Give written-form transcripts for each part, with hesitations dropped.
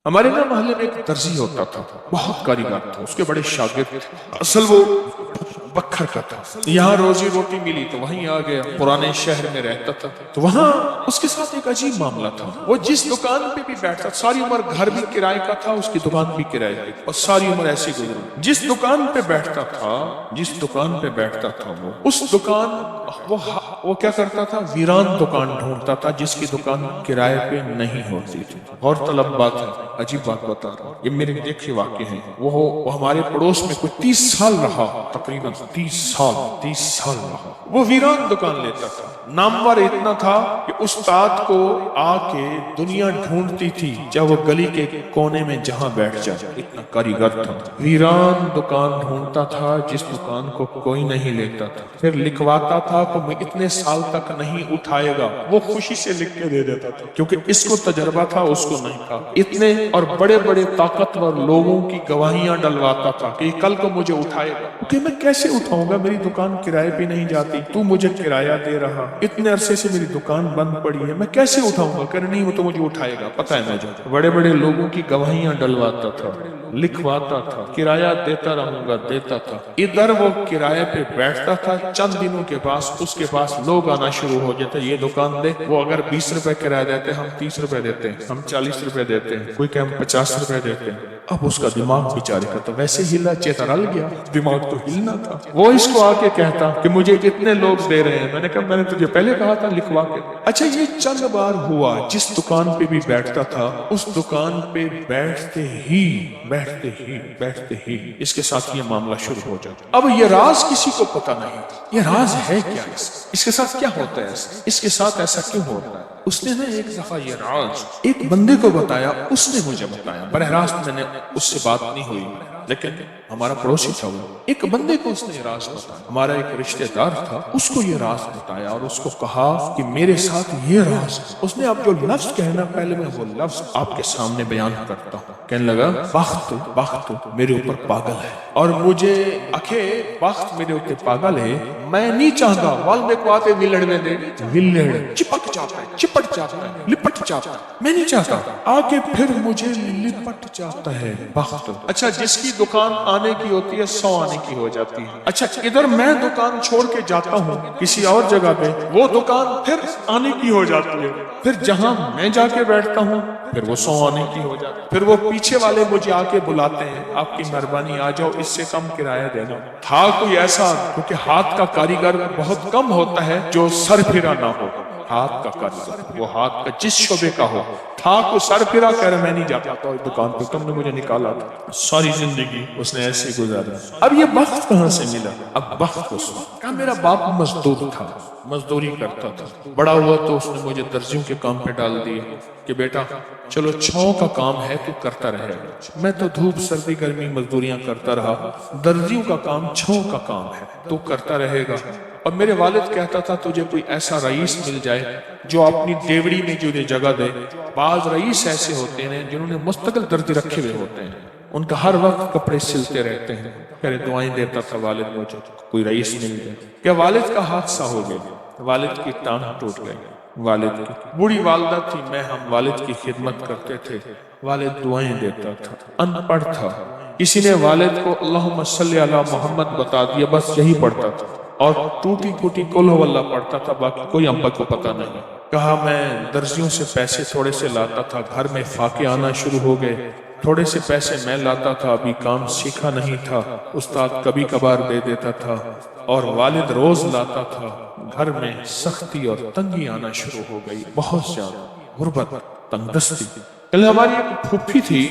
ہمارے نا محلے میں ایک درزی ہوتا تھا، بہت کاریگر تھا، اس کے بڑے شاگرد تھے۔ اصل وہ بکھر کا تھا، یہاں روزی روٹی ملی تو وہیں آ گیا، پرانے شہر میں رہتا تھا تو وہاں اس کے ساتھ ایک عجیب معاملہ تھا۔ وہ جس دکان پہ بھی بیٹھتا، ساری عمر گھر بھی کرائے کا تھا، اس کی دکان بھی کرائے کی، اور ساری عمر ایسی گزری۔ جس دکان پہ بیٹھتا تھا، جس دکان پہ بیٹھتا تھا وہ اس دکان وہ کیا کرتا تھا، ویران دکان ڈھونڈتا تھا جس کی دکان کرائے پہ نہیں ہوتی تھی۔ غور طلب بات ہے، عجیب بات بتا رہا ہوں، یہ میرے دیکھے واقع ہیں۔ وہ ہمارے پڑوس میں کوئی 30 سال رہا، تقریباً 30 سال رہا۔ وہ ویران دکان لیتا تھا، نامور اتنا تھا کہ استاد کو آ کے دنیا ڈھونڈتی تھی چاہے وہ گلی کے کونے میں جہاں بیٹھ جائے، اتنا کاریگر تھا۔ ویران دکان ڈھونڈتا تھا جس دکان کو کوئی نہیں لیتا تھا، پھر لکھواتا تھا کہ میں اتنے سال تک نہیں اٹھائے گا، وہ خوشی سے لکھ کے دے دیتا تھا کیونکہ اس کو تجربہ تھا، اس کو نہیں تھا۔ اتنے اور بڑے بڑے طاقتور لوگوں کی گواہیاں ڈلواتا تھا کہ کل کو مجھے اٹھائے گا، کہ میں کیسے اٹھاؤں گا، میری دکان کرائے پہ نہیں جاتی، تو مجھے کرایہ دے رہا، اتنے عرصے سے میری دکان بند پڑی ہے، میں کیسے اٹھاؤں گا، کہ نہیں وہ تو مجھے اٹھائے گا، پتہ ہے مجھے۔ بڑے بڑے لوگوں کی گواہیاں ڈلواتا تھا، لکھواتا تھا، کرایہ دیتا رہوں گا، دیتا تھا۔ ادھر وہ کرایہ پہ بیٹھتا تھا، چند دنوں کے پاس اس کے پاس لوگ آنا شروع ہو جاتے، یہ دکان دے، وہ اگر 20 روپے کرایہ دیتے ہم 30 روپے دیتے ہیں، ہم 40 روپے دیتے ہیں، کوئی کہ ہم 50 روپے دیتے ہیں۔ اب اس کا دماغ بیچارے کا تو ویسے ہلا چیتا رل گیا، دماغ تو ہلنا تھا۔ وہ اس کو آ کے کہتا کہ مجھے اتنے لوگ دے رہے ہیں، میں نے کہا میں نے تجھے پہلے کہا تھا لکھوا کے۔ اچھا یہ چند بار ہوا، جس دکان پہ بھی بیٹھتا تھا اس دکان پہ بیٹھتے ہی اس کے ساتھ یہ معاملہ شروع ہو جاتا۔ اب یہ راز کسی کو پتہ نہیں، یہ راز ہے کیا، اس کے ساتھ کیا ہوتا ہے، اس کے ساتھ ایسا کیوں ہوتا ہے۔ اس نے ایک دفعہ یہ راز ایک بندے کو بتایا، اس نے مجھے بتایا، براہ راست میں نے اس سے بات نہیں ہوئی، لیکن ہمارا پڑوسی تھا، وہ ایک بندے کو اس نے یہ راز بتایا، ہمارا ایک رشتہ دار تھا، اس کو یہ راز بتایا اور اس کو کہا کہ میرے ساتھ یہ راز۔ اس نے اب جو لفظ کہنا، پہلے میں وہ لفظ آپ کے سامنے بیان کرتا ہوں۔ کہنے لگا بخت میرے اوپر پاگل ہے، اور مجھے اکھے بخت میرے اوپر پاگل ہے، میں نہیں چاہتا والدے کو آتے ولڑ میں دے، ولڑ چپک جاتا ہے، چپٹ جاتا ہے، لپٹ جاتا ہے، میں نہیں چاہتا، آگے پھر مجھے لپٹ جاتا ہے بخت۔ اچھا جس کی دکان آنے کی ہوتی ہے 100 آنے کی ہو جاتی ہے۔ اچھا ادھر میں دکان چھوڑ کے جاتا ہوں کسی اور جگہ پہ، وہ دکان پھر آنے کی ہو جاتی ہے، پھر جہاں میں جا کے بیٹھتا ہوں پھر وہ 100 آنے کی ہو جاتی ہے، پھر وہ پیچھے والے مجھے آ کے بلاتے ہیں، آپ کی مہربانی آ جاؤ، اس سے کم کرایہ دینا۔ تھا کوئی ایسا، کیونکہ ہاتھ کا کاریگر بہت کم ہوتا ہے جو سر پھرا نہ ہو، ہاتھ کا کاریگر وہ ہاتھ کا جس شعبے کا ہو، تھا کو سر پھرا، کہہ رہا میں نہیں جاتا تھا اس دکان پہ، تم نے مجھے نکالا تھا۔ ساری زندگی اس نے ایسے ہی گزارا۔ اب یہ بخت کہاں سے ملا؟ اب بخت کو سنا، کہا میرا باپ مزدور تھا، مزدوری کرتا تھا، بڑا ہوا تو اس نے مجھے درزیوں کے کام پہ ڈال دیا کہ بیٹا چلو چھاؤں کا کام ہے تو کرتا رہے گا۔ میں تو دھوپ سردی گرمی مزدوریاں کرتا رہا، درزیوں کا کام چھاؤں کا کام ہے تو کرتا رہے گا۔ اور میرے والد کہتا تھا تجھے کوئی ایسا رئیس مل جائے جو اپنی دیوڑی میں تجھے جگہ دے۔ بعض رئیس ایسے ہوتے ہیں جنہوں نے مستقل درزی رکھے ہوئے ہوتے ہیں، ان کا ہر وقت کپڑے سلتے رہتے ہیں، پھر دعائیں دیتا تھا والد مجھے کوئی رئیس مل جائے۔ کیا والد کا حادثہ ہو گیا، والد کی ٹانگ ٹوٹ گئی، والد کی بوڑھی والدہ تھی، میں ہم والد کی خدمت کرتے تھے، والد دعائیں دیتا تھا، ان پڑھ تھا، کسی نے والد کو اللہم صلی علی محمد بتا دیا، بس یہی پڑھتا تھا، اور ٹوٹی پھوٹی قل ہو اللہ پڑھتا تھا، باقی کوئی ابا کو پتہ نہیں۔ کہا میں درزیوں سے پیسے تھوڑے سے لاتا تھا، گھر میں فاقے آنا شروع ہو گئے، تھوڑے سے پیسے میں لاتا تھا، ابھی کام سیکھا نہیں تھا، استاد کبھی کبھار دے دیتا تھا، اور والد روز لاتا تھا، گھر میں سختی اور تنگی آنا شروع ہو گئی، بہت زیادہ غربت، تنگ دستی۔ ہماری ایک پھوپھی تھی،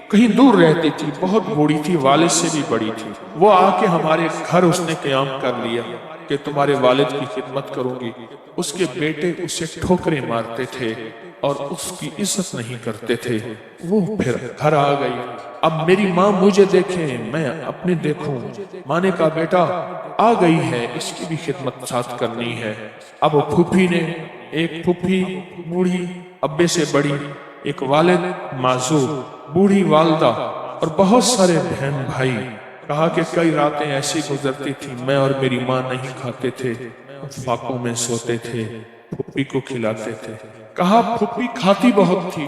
کہیں دور رہتی تھی، بہت بوڑھی تھی، والد سے بھی بڑی تھی، وہ آ کے ہمارے گھر اس نے قیام کر لیا کہ تمہارے والد کی خدمت کروں گی۔ اس کے بیٹے اسے ٹھوکریں مارتے تھے اور اس کی عزت نہیں کرتے تھے، وہ پھر گھر آ گئی۔ اب میری ماں مجھے دیکھے میں اپنے دیکھوں، ماں نے کہا بیٹا آ گئی ہے، اس کی بھی خدمت ساتھ کرنی ہے۔ اب پھوپھی نے، ایک پھوپھی بوڑھی ابے سے بڑی، ایک والد معذور، بوڑھی والدہ اور بہت سارے بہن بھائی، کہا کہ کئی راتیں ایسی گزرتی تھی میں اور میری ماں نہیں کھاتے تھے، فاقوں میں سوتے تھے، پھوپھی کو کھلاتے تھے۔ کہا پھوپھی کھاتی بہت تھی،